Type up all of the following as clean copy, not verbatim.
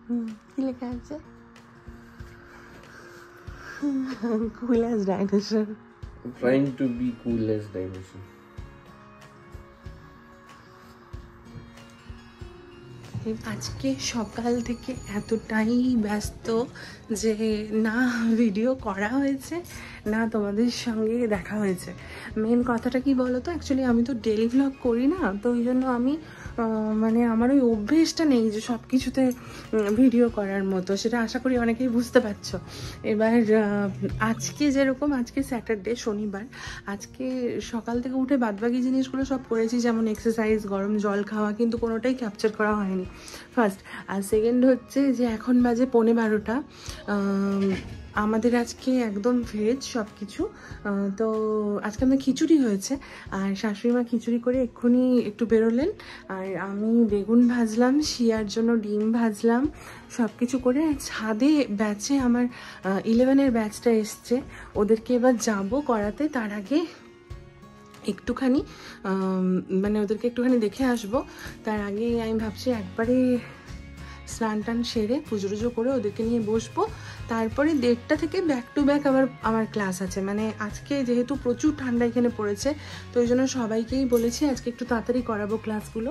কি লেখা আছে? Cool as dinosaur. Trying to be cool as dinosaur. আজকে সকাল থেকে এতটাই ব্যস্ত যে না ভিডিও করা হয়েছে না তোমাদের সঙ্গে দেখা হয়েছে। মেন কথাটা কি বলো তো, অ্যাকচুয়ালি আমি তো ডেলি ভ্লগ করি না, তো ওই জন্য আমি মানে আমার ওই অভ্যেসটা নেই যে সব কিছুতে ভিডিও করার মতো, সেটা আশা করি অনেকেই বুঝতে পারছো। এবার আজকে যেরকম, আজকে স্যাটারডে, শনিবার, আজকে সকাল থেকে উঠে বাদবাকি জিনিসগুলো সব করেছি, যেমন এক্সারসাইজ, গরম জল খাওয়া, কিন্তু কোনোটাই ক্যাপচার করা হয়নি ফার্স্ট। আর সেকেন্ড হচ্ছে যে এখন বাজে 11:15। আমাদের আজকে একদম ভেজ সব কিছু। তো আজকে আমাদের খিচুড়ি হয়েছে, আর শাশুড়ি মা খিচুড়ি করে এক্ষুনি একটু বেরোলেন, আর আমি বেগুন ভাজলাম, শিয়ার জন্য ডিম ভাজলাম, সব কিছু করে ছাদে ব্যাচে আমার 11-এর ব্যাচটা এসছে, ওদেরকে এবার যাবো করাতে। তার আগে একটুখানি মানে ওদেরকে একটুখানি দেখে আসবো। তার আগে আমি ভাবছি একবারে স্নান টান সেরে পুজো টুজো করে ওদেরকে নিয়ে বসবো, তারপরে 1:30 থেকে ব্যাক টু ব্যাক আবার আমার ক্লাস আছে। মানে আজকে যেহেতু প্রচুর ঠান্ডা এখানে পড়েছে, তো ওই জন্য সবাইকেই বলেছি আজকে একটু তাড়াতাড়ি করাবো ক্লাসগুলো।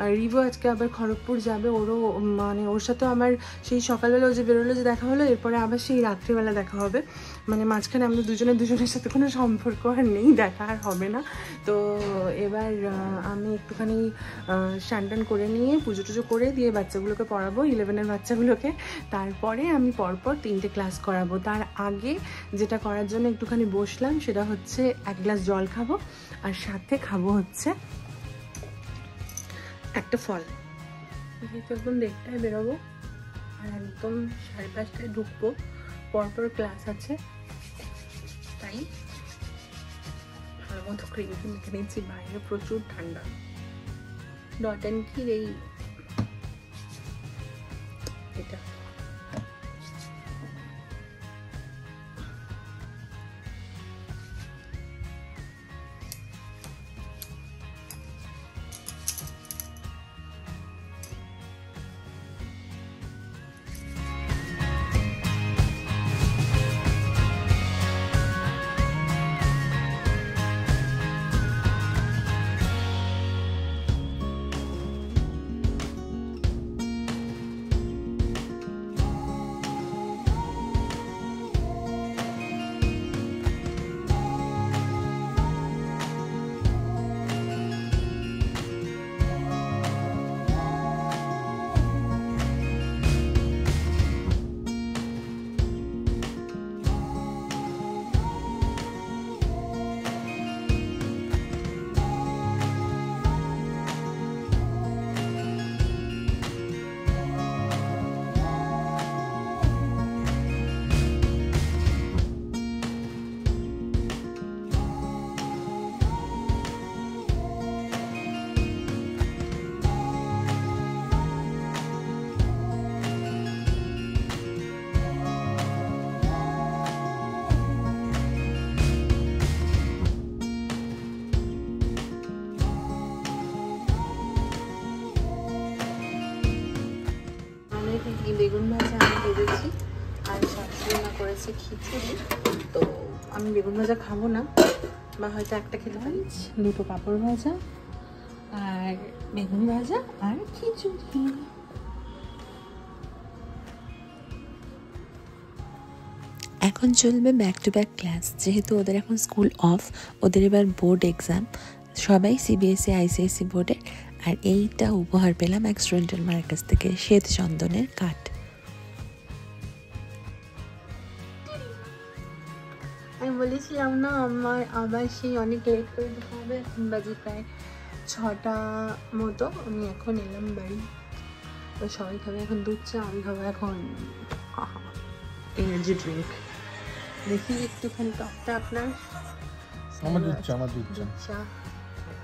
আর রিভো আজকে আবার খড়গপুর যাবে, ওরও মানে ওর সাথেও আমার সেই সকালবেলা ও যে বেরোলো যে দেখা হলো, এরপরে আবার সেই রাত্রিবেলা দেখা হবে। মানে মাঝখানে আমাদের দুজনের সাথে কোনো সম্পর্ক আর নেই, দেখা আর হবে না। তো এবার আমি একটুখানি স্নান টান করে নিয়ে পুজো টুজো করে দিয়ে বাচ্চাগুলোকে পড়াবো, 11-এর বাচ্চাগুলোকে। তারপরে আমি পরপর 3টে ক্লাস করাবো। তার আগে যেটা করার জন্য একটুখানি বসলাম সেটা হচ্ছে 1 গ্লাস জল খাবো, আর সাথে খাবো হচ্ছে একটা ফল। যেহেতু একদম 1:30টায় বেরোবো আর একদম 5:30টায় ঢুকবো, পরপর ক্লাস আছে, তাই ভালো মতো ক্রিম মেখে নিচ্ছি। বাইরে প্রচুর ঠান্ডা। ডট অ্যান্ড কির এই এটা বেগুন ভাজা আমি ভেজেছি, আর শাশুড়ি মা করেছে খিচুড়ি। তো আমি বেগুন ভাজা খাবো না, বা হয়তো একটা খেতে পারি। 2টো পাঁপড় ভাজা আর বেগুন ভাজা আর খিচুড়ি। এখন চলবে ব্যাক টু ব্যাক ক্লাস, যেহেতু ওদের এখন স্কুল অফ, ওদের এবার বোর্ড এক্সাম, সবাই সিবিএসসি আইসিএসসি বোর্ডে। আর এইটা উপহার পেলাম এক্সট্রেন্টাল মায়ের কাছ থেকে, শ্বেত চন্দনের কাঠ। আমি বলেছিলাম না আমার আবার সেই অনেক লেট করে দিতে হবে। এখন বাজে প্রায় 6টা মতো। আমি এখন এলাম বাড়ি, তো সবাই খাবে এখন দুধ চা, আমি খাবো এখন এনার্জি ড্রিঙ্ক। দেখি একটুখানি টকটা আপনার। আমার দুধ চা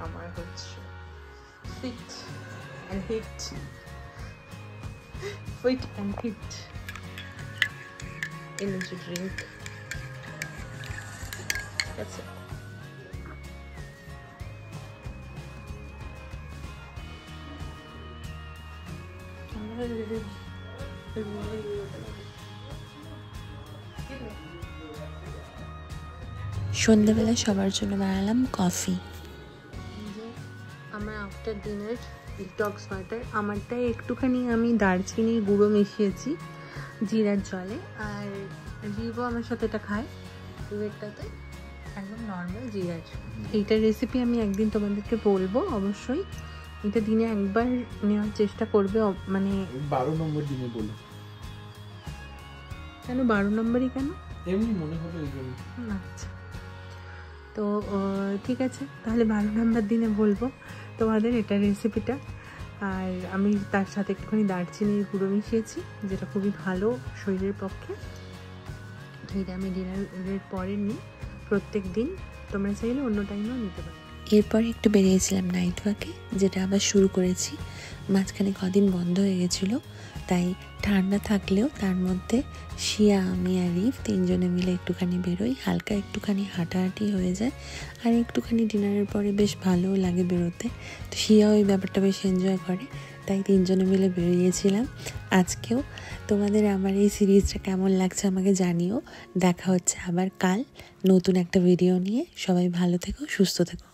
আমার হচ্ছে sweet and heat, sweet and heat energy drink. ঠিক আছে, সন্ধ্যাবেলা সবার জন্য বানালাম কফি। আমার আফটার ডিনার ডিটক্স ওয়াটার। আমারটাই একটুখানি আমি দারচিনির গুঁড়ো মিশিয়েছি জিরার জলে, আর রিভও আমার সাথে এটা খায়। রিভেরটাতে একদম নর্মাল জিরার। এইটার রেসিপি আমি একদিন তোমাদেরকে বলবো অবশ্যই। এটা দিনে একবার নেওয়ার চেষ্টা করবে। মানে 12 নম্বর দিনে বলো। কেন 12 নম্বরই কেন? এমনি মনে হলো এই জন্য। আচ্ছা, তো ঠিক আছে, তাহলে 12 নম্বর দিনে বলবো তোমাদের এটা রেসিপিটা। আর আমি তার সাথে একটুখানি দারচিনির গুঁড়ো মিশিয়েছি, যেটা খুবই ভালো শরীরের পক্ষে। তো এটা আমি ডিনারের পরে নিই প্রত্যেক দিন। তোমরা চাইলে অন্য টাইমেও নিতে পারো। এরপর একটু বেরিয়েছিলাম নাইট ওয়াকে, যেটা আবার শুরু করেছি। মাঝখানে কদিন বন্ধ হয়ে গেছিলো, তাই ঠান্ডা থাকলেও তার মধ্যে শিয়া, আমি আর রিভ তিনজনে মিলে একটুখানি বেরোই। হালকা একটুখানি হাঁটাহাঁটি হয়ে যায়, আর একটুখানি ডিনারের পরে বেশ ভালোও লাগে বেরোতে। তো শিয়া ওই ব্যাপারটা বেশ এনজয় করে, তাই তিনজনে মিলে বেরিয়েছিলাম আজকেও। তোমাদের আমার এই সিরিজটা কেমন লাগছে আমাকে জানিও। দেখা হচ্ছে আবার কাল নতুন একটা ভিডিও নিয়ে। সবাই ভালো থেকো, সুস্থ থেকো।